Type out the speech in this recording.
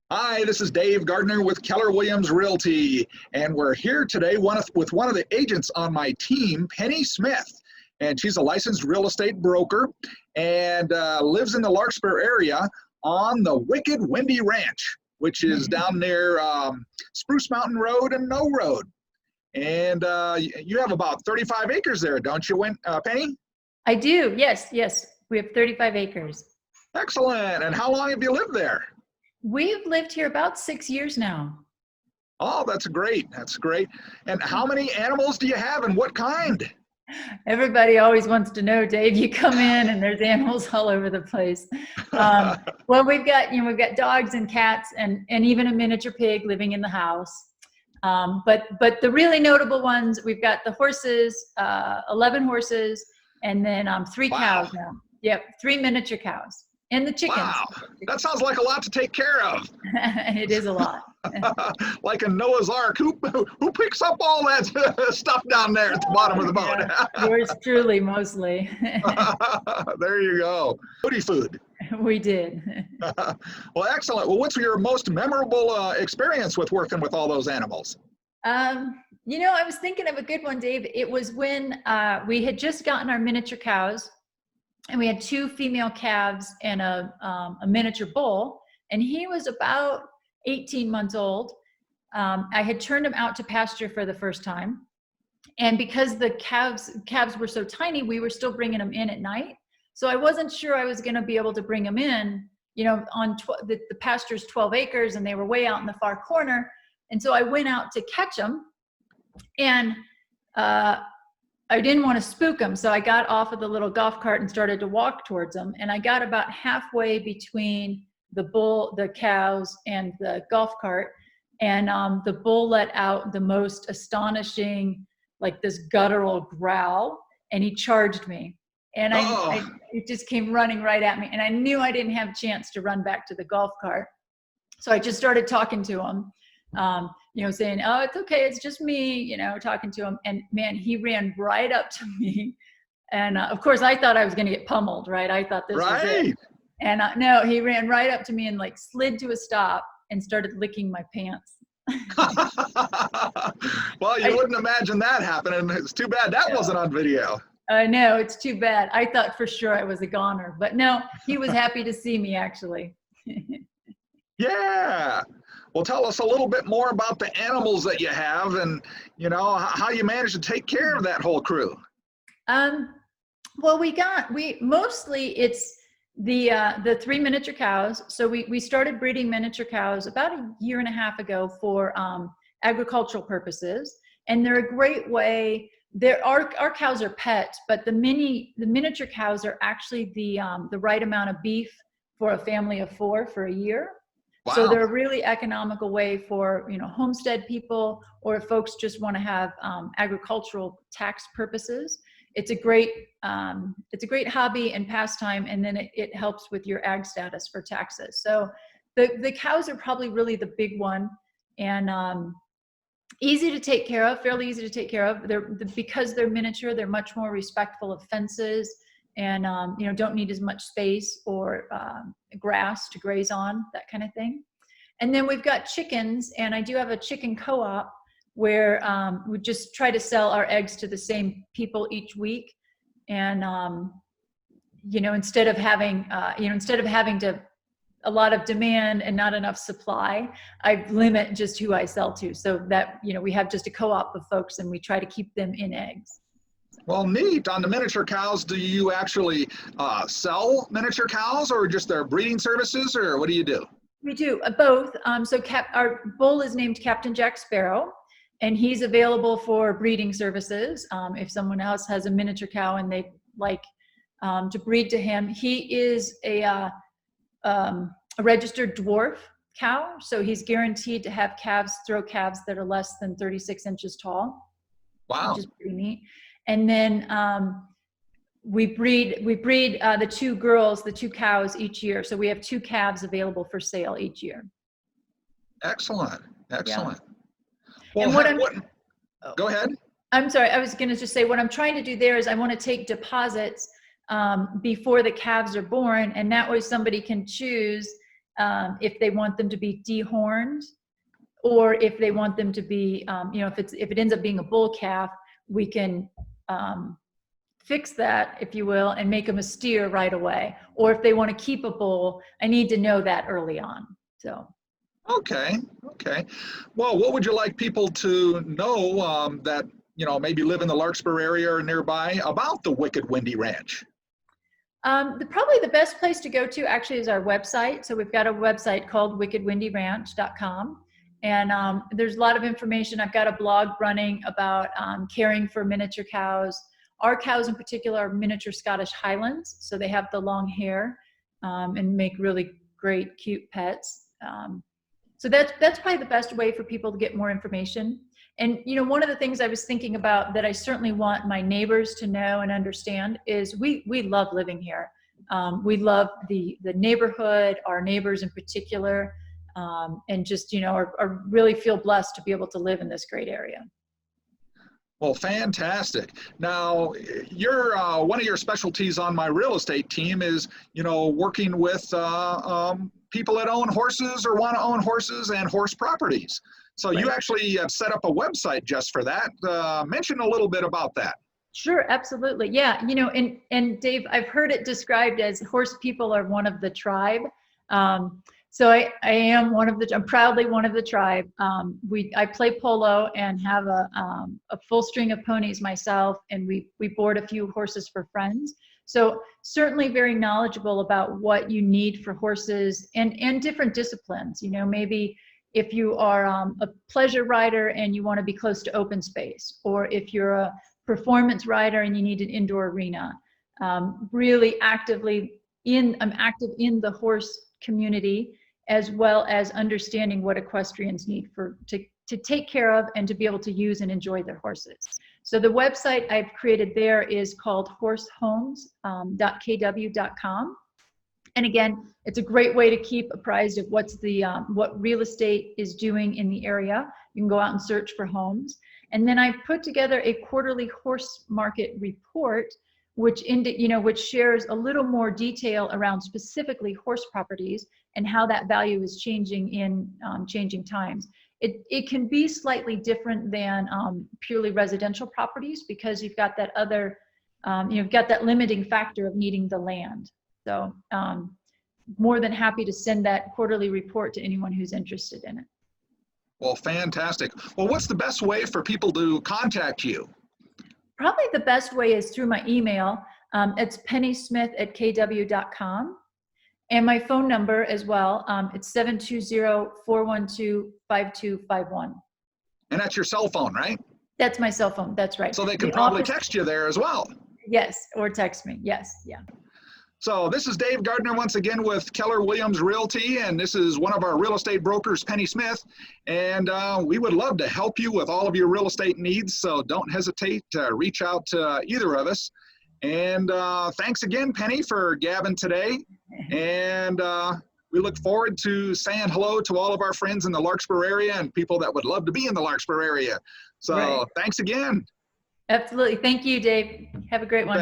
Hi, this is Dave Gardner with Keller Williams Realty, and we're here today with one of the agents on my team, Penny Smith. And she's a licensed real estate broker and lives in the Larkspur area on the Wicked Windy Ranch, which is down near Spruce Mountain Road and No Road. And you have about 35 acres there, don't you, Penny? I do, yes. We have 35 acres. Excellent. And how long have you lived there? We've lived here about 6 years now. Oh, that's great. That's great. And how many animals do you have and what kind? Everybody always wants to know, Dave. You come in and there's animals all over the place. Well, we've got dogs and cats and even a miniature pig living in the house. But the really notable ones, we've got the horses, 11 horses, and then 3 cows now. Yep, 3 miniature cows. And the chickens. Wow, that sounds like a lot to take care of. It is a lot. Like a Noah's Ark. Who picks up all that stuff down there at the bottom of the boat? Yeah, yours truly, mostly. There you go. Foodie food. We did. Well, excellent. Well, what's your most memorable experience with working with all those animals? I was thinking of a good one, Dave. It was when we had just gotten our miniature cows. And we had 2 female calves and a miniature bull, and he was about 18 months old. I had turned him out to pasture for the first time, and because the calves were so tiny, we were still bringing them in at night. So I wasn't sure I was going to be able to bring them in. On the pasture's 12 acres, and they were way out in the far corner. And so I went out to catch them, and I didn't want to spook them, so I got off of the little golf cart and started to walk towards them. And I got about halfway between the cows, and the golf cart, and the bull let out the most astonishing, like this guttural growl, and he charged me. And it just came running right at me, and I knew I didn't have a chance to run back to the golf cart. So I just started talking to him. Saying, "Oh, it's okay, it's just me," talking to him. And man, he ran right up to me. And of course, I thought I was going to get pummeled, right? I thought this was it. And no, he ran right up to me and like slid to a stop and started licking my pants. Well, you wouldn't imagine that happening. It's too bad that wasn't on video. No, it's too bad. I thought for sure I was a goner, but no, he was happy to see me, actually. Yeah. Well, tell us a little bit more about the animals that you have, and how you manage to take care of that whole crew. Well, mostly it's the 3 miniature cows. So we started breeding miniature cows about a year and a half ago for agricultural purposes, and they're a great way. Our cows are pets, but the miniature cows are actually the right amount of beef for a family of 4 for a year. Wow. So they're a really economical way for homestead people, or if folks just want to have agricultural tax purposes. It's a great hobby and pastime, and then it helps with your ag status for taxes. So the cows are probably really the big one, and easy to take care of, fairly easy to take care of. Because they're miniature, they're much more respectful of fences, and don't need as much space or grass to graze on, that kind of thing. And then we've got chickens, and I do have a chicken co-op where we just try to sell our eggs to the same people each week. And instead of having to a lot of demand and not enough supply, I limit just who I sell to, so that we have just a co-op of folks, and we try to keep them in eggs. Well, neat. On the miniature cows, do you actually sell miniature cows, or just their breeding services, or what do you do? We do both. So our bull is named Captain Jack Sparrow, and he's available for breeding services. If someone else has a miniature cow and they like to breed to him, he is a registered dwarf cow, so he's guaranteed to have throw calves that are less than 36 inches tall. Wow, which is pretty neat. And then we breed the 2 girls, the 2 cows each year. So we have 2 calves available for sale each year. Excellent. Yeah. Well, and go ahead. I'm sorry. I was going to just say, what I'm trying to do there is I want to take deposits before the calves are born, and that way somebody can choose if they want them to be dehorned, or if they want them to be, if it ends up being a bull calf, we can fix that, if you will, and make them a steer right away. Or if they want to keep a bull, I need to know that early on. So. Okay. Well, what would you like people to know that, maybe live in the Larkspur area or nearby about the Wicked Windy Ranch? Probably the best place to go to actually is our website. So we've got a website called wickedwindyranch.com. And there's a lot of information. I've got a blog running about caring for miniature cows. Our cows in particular are miniature Scottish highlands. So they have the long hair and make really great, cute pets. So that's probably the best way for people to get more information. And, one of the things I was thinking about that I certainly want my neighbors to know and understand is we love living here. We love the neighborhood, our neighbors in particular, and just, are really feel blessed to be able to live in this great area. Well, fantastic. Now, one of your specialties on my real estate team is, working with people that own horses or want to own horses and horse properties. So right. You actually have set up a website just for that. Mention a little bit about that. Sure, absolutely. Yeah, and Dave, I've heard it described as horse people are one of the tribe. So I am I'm proudly one of the tribe. I play polo and have a full string of ponies myself, and we board a few horses for friends. So certainly very knowledgeable about what you need for horses and different disciplines. Maybe if you are a pleasure rider and you want to be close to open space, or if you're a performance rider and you need an indoor arena. Really I'm active in the horse community, as well as understanding what equestrians need to take care of and to be able to use and enjoy their horses. So the website I've created there is called horsehomes.kw.com. And again, it's a great way to keep apprised of what real estate is doing in the area. You can go out and search for homes. And then I put together a quarterly horse market report, which shares a little more detail around specifically horse properties and how that value is changing in changing times. It can be slightly different than purely residential properties because you've got that other, you've got that limiting factor of needing the land. So more than happy to send that quarterly report to anyone who's interested in it. Well, fantastic. Well, what's the best way for people to contact you? Probably the best way is through my email. It's pennysmith@kw.com. And my phone number as well, it's 720-412-5251. And that's your cell phone, right? That's my cell phone, that's right. So they can probably text you there as well. Yes, or text me, yes, yeah. So this is Dave Gardner once again with Keller Williams Realty, and this is one of our real estate brokers, Penny Smith, and we would love to help you with all of your real estate needs, so don't hesitate to reach out to either of us. And thanks again, Penny, for gabbing today, and we look forward to saying hello to all of our friends in the Larkspur area and people that would love to be in the Larkspur area. So Thanks again. Absolutely. Thank you, Dave. Have a great one.